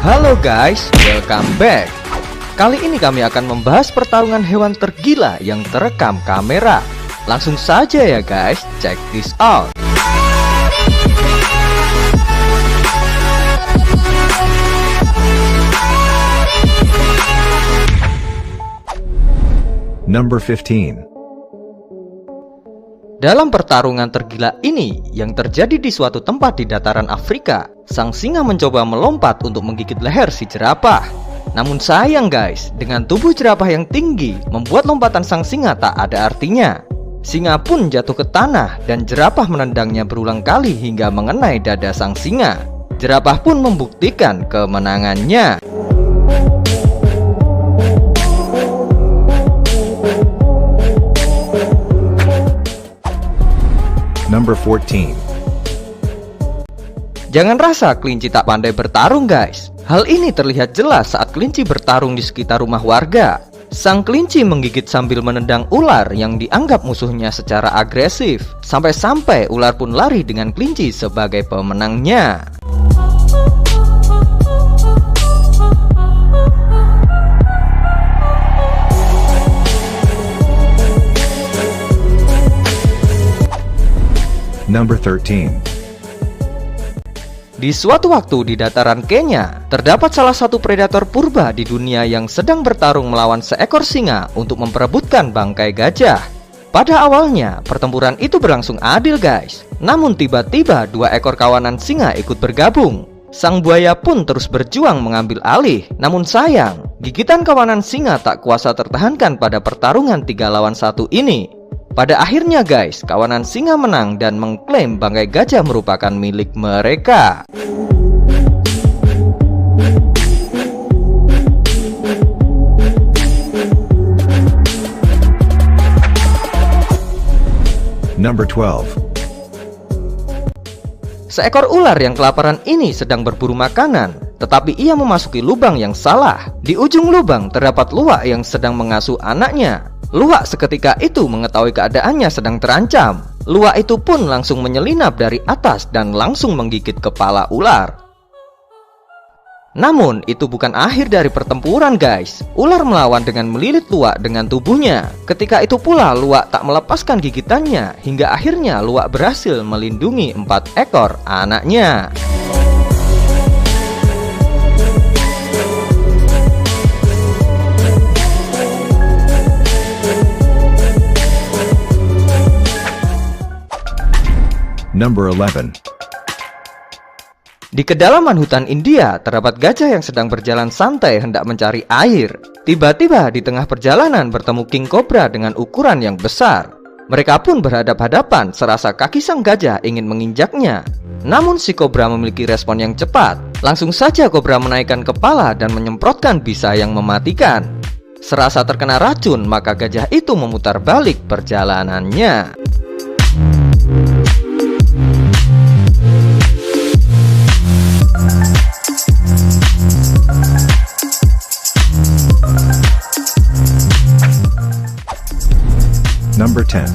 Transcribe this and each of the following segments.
Halo guys, welcome back. Kali ini kami akan membahas pertarungan hewan tergila yang terekam kamera. Langsung saja ya guys, check this out. Number 15. Dalam pertarungan tergila ini yang terjadi di suatu tempat di dataran Afrika, sang singa mencoba melompat untuk menggigit leher si jerapah. Namun sayang guys, dengan tubuh jerapah yang tinggi membuat lompatan sang singa tak ada artinya. Singa pun jatuh ke tanah dan jerapah menendangnya berulang kali hingga mengenai dada sang singa. Jerapah pun membuktikan kemenangannya. Number 14. Jangan rasa kelinci tak pandai bertarung guys. Hal ini terlihat jelas saat kelinci bertarung di sekitar rumah warga. Sang kelinci menggigit sambil menendang ular yang dianggap musuhnya secara agresif. Sampai-sampai ular pun lari dengan kelinci sebagai pemenangnya. Number 13. Di suatu waktu di dataran Kenya, terdapat salah satu predator purba di dunia yang sedang bertarung melawan seekor singa untuk memperebutkan bangkai gajah. Pada awalnya, pertempuran itu berlangsung adil guys. Namun tiba-tiba dua ekor kawanan singa ikut bergabung. Sang buaya pun terus berjuang mengambil alih. Namun sayang, gigitan kawanan singa tak kuasa tertahankan pada pertarungan 3 lawan 1 ini. Pada akhirnya guys, kawanan singa menang dan mengklaim bangkai gajah merupakan milik mereka. Number 12. Seekor ular yang kelaparan ini sedang berburu makanan, tetapi ia memasuki lubang yang salah. Di ujung lubang terdapat luwak yang sedang mengasuh anaknya. Luwak seketika itu mengetahui keadaannya sedang terancam. Luwak itu pun langsung menyelinap dari atas dan langsung menggigit kepala ular. Namun itu bukan akhir dari pertempuran guys. Ular melawan dengan melilit luwak dengan tubuhnya. Ketika itu pula luwak tak melepaskan gigitannya, hingga akhirnya luwak berhasil melindungi 4 ekor anaknya. Number 11. Di kedalaman hutan India, terdapat gajah yang sedang berjalan santai hendak mencari air. Tiba-tiba di tengah perjalanan bertemu king cobra dengan ukuran yang besar. Mereka pun berhadap-hadapan serasa kaki sang gajah ingin menginjaknya. Namun si kobra memiliki respon yang cepat. Langsung saja kobra menaikkan kepala dan menyemprotkan bisa yang mematikan. Serasa terkena racun, maka gajah itu memutar balik perjalanannya. Number 10.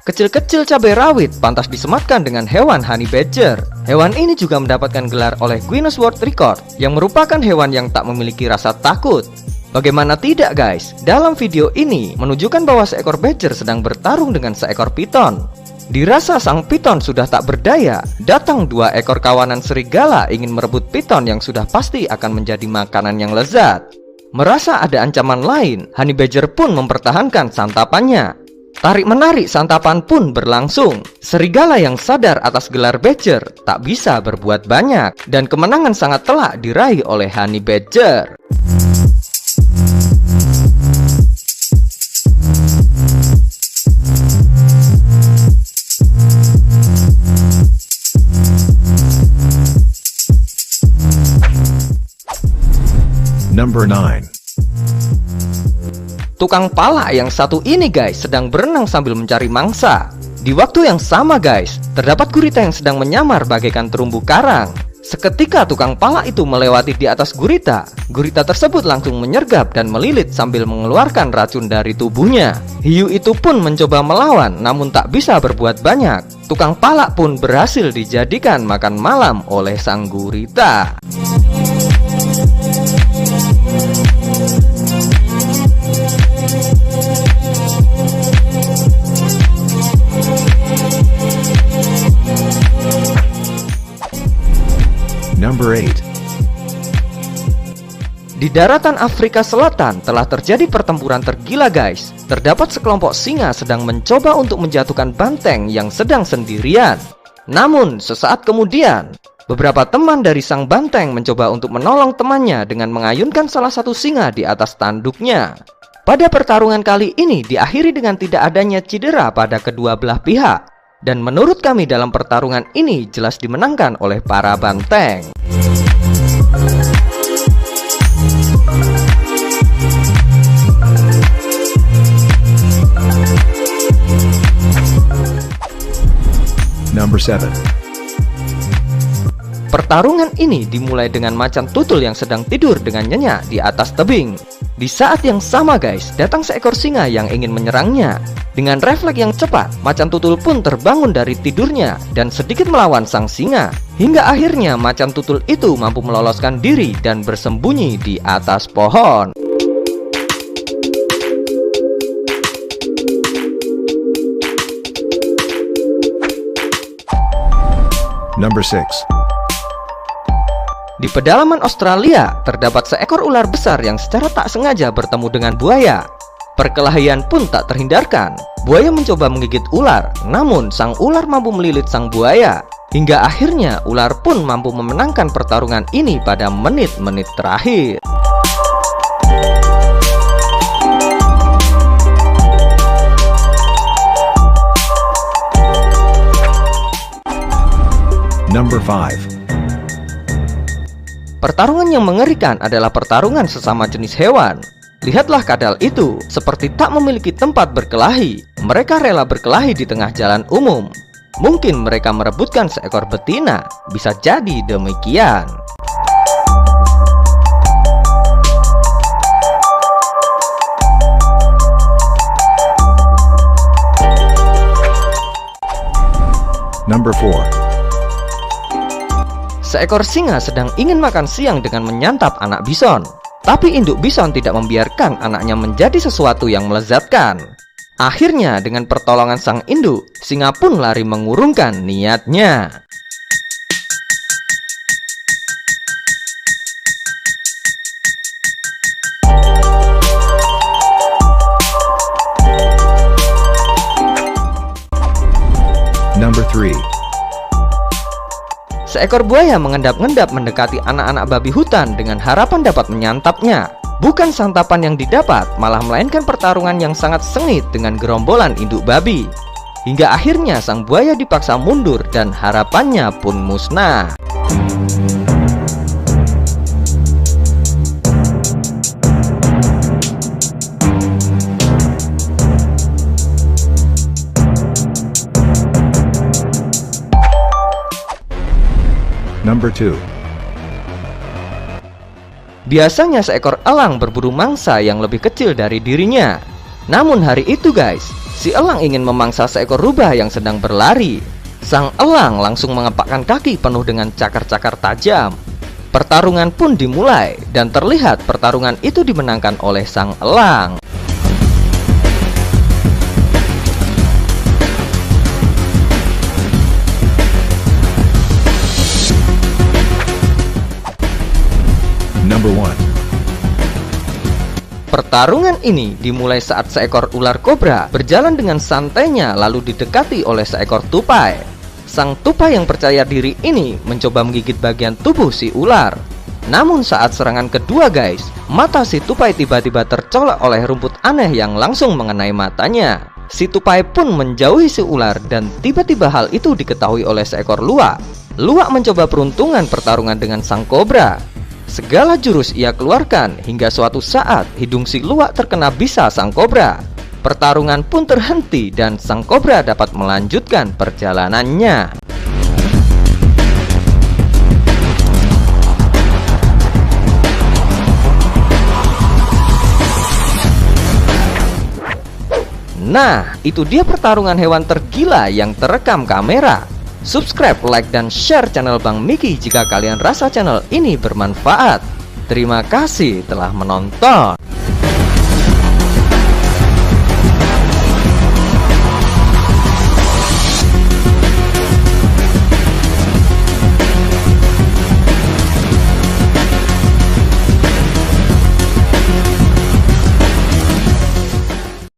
Kecil-kecil cabai rawit pantas disematkan dengan hewan honey badger. Hewan ini juga mendapatkan gelar oleh Guinness World Record yang merupakan hewan yang tak memiliki rasa takut. Bagaimana tidak guys? Dalam video ini menunjukkan bahwa seekor badger sedang bertarung dengan seekor piton. Dirasa sang piton sudah tak berdaya, datang 2 ekor kawanan serigala ingin merebut piton yang sudah pasti akan menjadi makanan yang lezat. Merasa ada ancaman lain, honey badger pun mempertahankan santapannya. Tarik-menarik santapan pun berlangsung. Serigala yang sadar atas gelar badger tak bisa berbuat banyak, dan kemenangan sangat telak diraih oleh honey badger. Number 9. Tukang pala yang satu ini guys sedang berenang sambil mencari mangsa. Di waktu yang sama guys, terdapat gurita yang sedang menyamar bagaikan terumbu karang. Seketika tukang palak itu melewati di atas gurita. Gurita tersebut langsung menyergap dan melilit sambil mengeluarkan racun dari tubuhnya. Hiu itu pun mencoba melawan, namun tak bisa berbuat banyak. Tukang palak pun berhasil dijadikan makan malam oleh sang gurita. Number 8. Di daratan Afrika Selatan telah terjadi pertempuran tergila guys. Terdapat sekelompok singa sedang mencoba untuk menjatuhkan banteng yang sedang sendirian. Namun sesaat kemudian, beberapa teman dari sang banteng mencoba untuk menolong temannya dengan mengayunkan salah satu singa di atas tanduknya. Pada pertarungan kali ini diakhiri dengan tidak adanya cedera pada kedua belah pihak. Dan menurut kami dalam pertarungan ini jelas dimenangkan oleh para banteng. Number 7. Pertarungan ini dimulai dengan macan tutul yang sedang tidur dengan nyenyak di atas tebing. Di saat yang sama guys, datang seekor singa yang ingin menyerangnya. Dengan refleks yang cepat, macan tutul pun terbangun dari tidurnya dan sedikit melawan sang singa. Hingga akhirnya macan tutul itu mampu meloloskan diri dan bersembunyi di atas pohon. Number 6. Di pedalaman Australia, terdapat seekor ular besar yang secara tak sengaja bertemu dengan buaya. Perkelahian pun tak terhindarkan. Buaya mencoba menggigit ular, namun sang ular mampu melilit sang buaya. Hingga akhirnya ular pun mampu memenangkan pertarungan ini pada menit-menit terakhir. Number 5. Pertarungan yang mengerikan adalah pertarungan sesama jenis hewan. Lihatlah kadal itu, seperti tak memiliki tempat berkelahi. Mereka rela berkelahi di tengah jalan umum. Mungkin mereka merebutkan seekor betina. Bisa jadi demikian. Number 4. Seekor singa sedang ingin makan siang dengan menyantap anak bison. Tapi induk bison tidak membiarkan anaknya menjadi sesuatu yang melezatkan. Akhirnya dengan pertolongan sang induk, singa pun lari mengurungkan niatnya. Number 3. Seekor buaya mengendap-endap mendekati anak-anak babi hutan dengan harapan dapat menyantapnya. Bukan santapan yang didapat, malah melainkan pertarungan yang sangat sengit dengan gerombolan induk babi. Hingga akhirnya sang buaya dipaksa mundur dan harapannya pun musnah. Number 2. Biasanya seekor elang berburu mangsa yang lebih kecil dari dirinya. Namun hari itu guys, si elang ingin memangsa seekor rubah yang sedang berlari. Sang elang langsung mengepakkan kaki penuh dengan cakar-cakar tajam. Pertarungan pun dimulai dan terlihat pertarungan itu dimenangkan oleh sang elang. Number 1. Pertarungan ini dimulai saat seekor ular kobra berjalan dengan santainya lalu didekati oleh seekor tupai. Sang tupai yang percaya diri ini mencoba menggigit bagian tubuh si ular. Namun saat serangan kedua guys, mata si tupai tiba-tiba tercolok oleh rumput aneh yang langsung mengenai matanya. Si tupai pun menjauhi si ular dan tiba-tiba hal itu diketahui oleh seekor luwak. Luwak mencoba peruntungan pertarungan dengan sang kobra. Segala jurus ia keluarkan hingga suatu saat hidung si luwak terkena bisa sang kobra. Pertarungan pun terhenti dan sang kobra dapat melanjutkan perjalanannya. Nah, itu dia pertarungan hewan tergila yang terekam kamera. Subscribe, like, dan share channel Bang Miki jika kalian rasa channel ini bermanfaat. Terima kasih telah menonton.